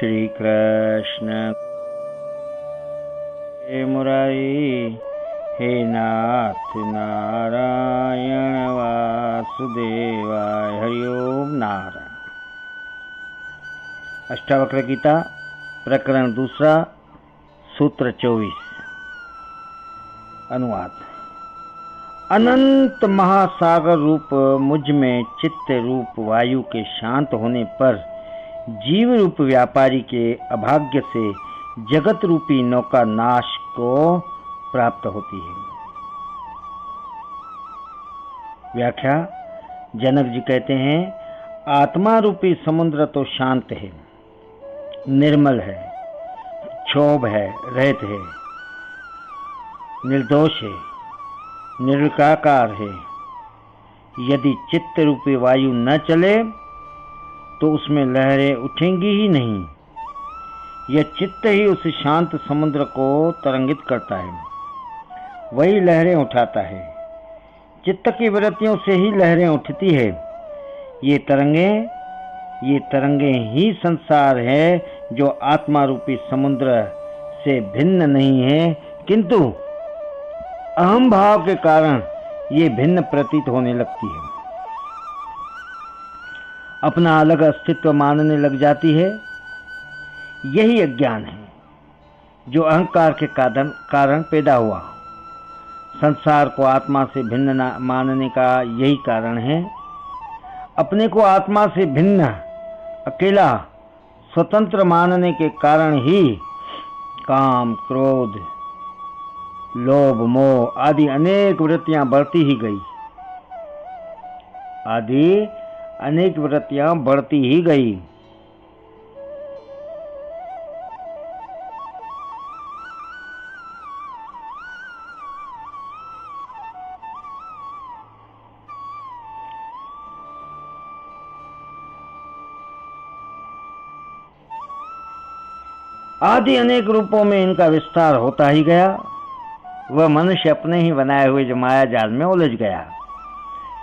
श्री कृष्ण हे मुरारी, हे नाथ नारायण वासुदेवाय। हरिओम नारायण। अष्टावक्र गीता प्रकरण दूसरा, सूत्र 24। अनुवाद। अनंत महासागर रूप मुझ में चित्त रूप वायु के शांत होने पर जीव रूप व्यापारी के अभाग्य से जगत रूपी नौका नाश को प्राप्त होती है। व्याख्या। जनक जी कहते हैं, आत्मा रूपी समुद्र तो शांत है, निर्मल है, क्षोभ है, रहित है, निर्दोष है, निर्विकार है। यदि चित्त रूपी वायु न चले तो उसमें लहरें उठेंगी ही नहीं। यह चित्त ही उस शांत समुद्र को तरंगित करता है, वही लहरें उठाता है। चित्त की वृत्तियों से ही लहरें उठती है। ये तरंगे ही संसार है, जो आत्मा रूपी समुद्र से भिन्न नहीं है, किंतु अहम भाव के कारण ये भिन्न प्रतीत होने लगती है, अपना अलग अस्तित्व मानने लग जाती है। यही अज्ञान है जो अहंकार के कारण पैदा हुआ। संसार को आत्मा से भिन्न मानने का यही कारण है। अपने को आत्मा से भिन्न, अकेला, स्वतंत्र मानने के कारण ही काम, क्रोध, लोभ, मोह आदि अनेक वृत्तियां बढ़ती ही गई। आदि अनेक रूपों में इनका विस्तार होता ही गया। वह मनुष्य अपने ही बनाए हुए जो माया जाल में उलझ गया।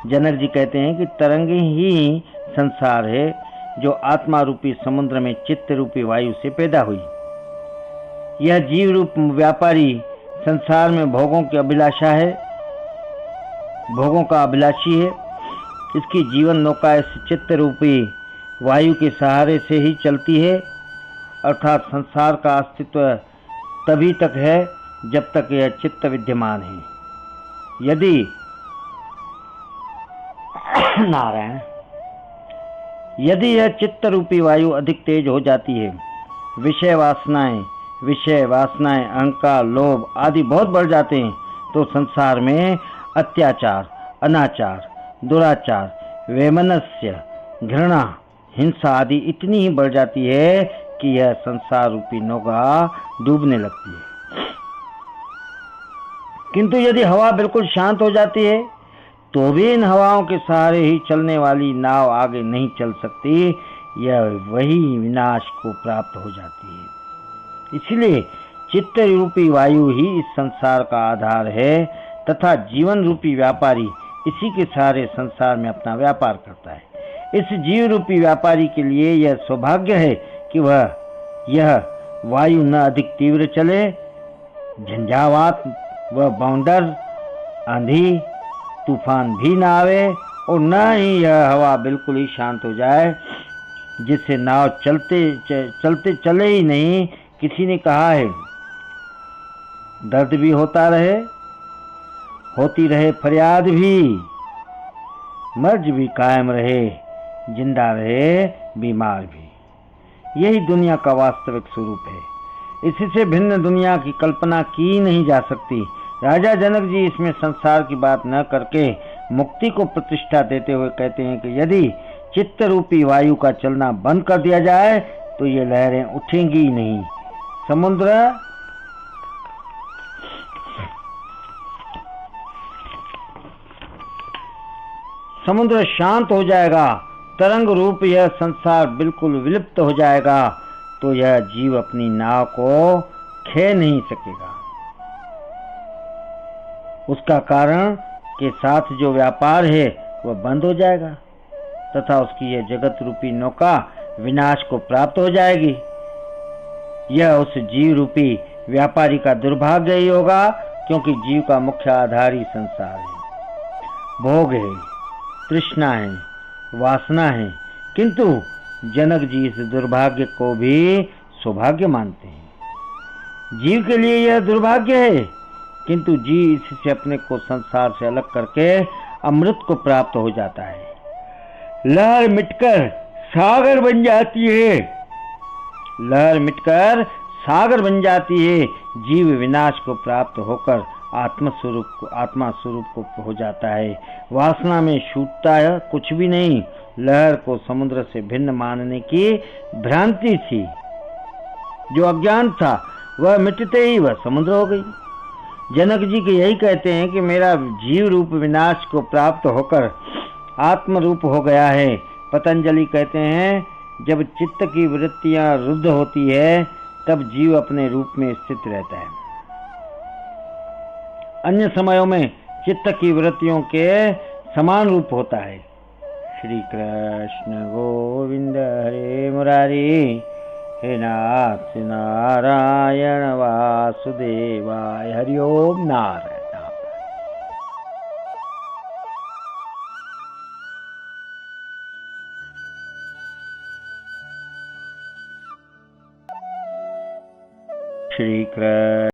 जनक जी कहते हैं कि तरंगे ही संसार है, जो आत्मा रूपी समुद्र में चित्त रूपी वायु से पैदा हुई। यह जीव रूप व्यापारी संसार में भोगों की अभिलाषा है, भोगों का अभिलाषी है। इसकी जीवन नौका इस चित्त रूपी वायु के सहारे से ही चलती है, अर्थात संसार का अस्तित्व तभी तक है जब तक यह चित्त विद्यमान है। यदि यह चित्त रूपी वायु अधिक तेज हो जाती है, विषय वासनाएं, अहंकार, लोभ आदि बहुत बढ़ जाते हैं, तो संसार में अत्याचार, अनाचार, दुराचार, वैमनस्य, घृणा, हिंसा आदि इतनी ही बढ़ जाती है कि यह संसार रूपी नौका डूबने लगती है। किंतु यदि हवा बिल्कुल शांत हो जाती है, तो भी इन हवाओं के सहारे ही चलने वाली नाव आगे नहीं चल सकती। यह वही विनाश को प्राप्त हो जाती है। इसलिए चित्त रूपी वायु ही इस संसार का आधार है, तथा जीवन रूपी व्यापारी इसी के सहारे संसार में अपना व्यापार करता है। इस जीव रूपी व्यापारी के लिए यह सौभाग्य है कि यह वायु न अधिक तीव्र चले, झंझावात व बौंदर, आंधी, तूफान भी न आवे, और न ही यह हवा बिल्कुल ही शांत हो जाए, जिससे नाव चले ही नहीं। किसी ने कहा है, दर्द भी होती रहे फरियाद भी, मर्ज भी कायम रहे, जिंदा रहे बीमार भी। यही दुनिया का वास्तविक स्वरूप है। इससे भिन्न दुनिया की कल्पना की नहीं जा सकती। राजा जनक जी इसमें संसार की बात न करके मुक्ति को प्रतिष्ठा देते हुए कहते हैं कि यदि चित्त रूपी वायु का चलना बंद कर दिया जाए तो ये लहरें उठेंगी ही नहीं। समुद्र शांत हो जाएगा, तरंग रूप यह संसार बिल्कुल विलुप्त हो जाएगा, तो यह जीव अपनी नाव को खे नहीं सकेगा। उसका कारण के साथ जो व्यापार है वह बंद हो जाएगा तथा उसकी यह जगत रूपी नौका विनाश को प्राप्त हो जाएगी। यह उस जीव रूपी व्यापारी का दुर्भाग्य ही होगा, क्योंकि जीव का मुख्य आधार ही संसार है, भोग है, तृष्णा है, वासना है। किंतु जनक जी इस दुर्भाग्य को भी सौभाग्य मानते हैं। जीव के लिए यह दुर्भाग्य है, किंतु जीव इससे अपने को संसार से अलग करके अमृत को प्राप्त हो जाता है। लहर मिटकर सागर बन जाती है, लहर मिटकर सागर बन जाती है। जीव विनाश को प्राप्त होकर आत्मा स्वरूप को हो जाता है। वासना में छूटता है कुछ भी नहीं। लहर को समुद्र से भिन्न मानने की भ्रांति थी, जो अज्ञान था, वह मिटते ही वह समुद्र हो गई। जनक जी के यही कहते हैं कि मेरा जीव रूप विनाश को प्राप्त होकर आत्म रूप हो गया है। पतंजलि कहते हैं, जब चित्त की वृत्तियां रुद्ध होती है तब जीव अपने रूप में स्थित रहता है। अन्य समयों में चित्त की वृत्तियों के समान रूप होता है। श्री कृष्ण गोविंद हरे मुरारी, हे नाथ नारायण वासुदेवाय, हरि ओम नारायण। श्री कृष्ण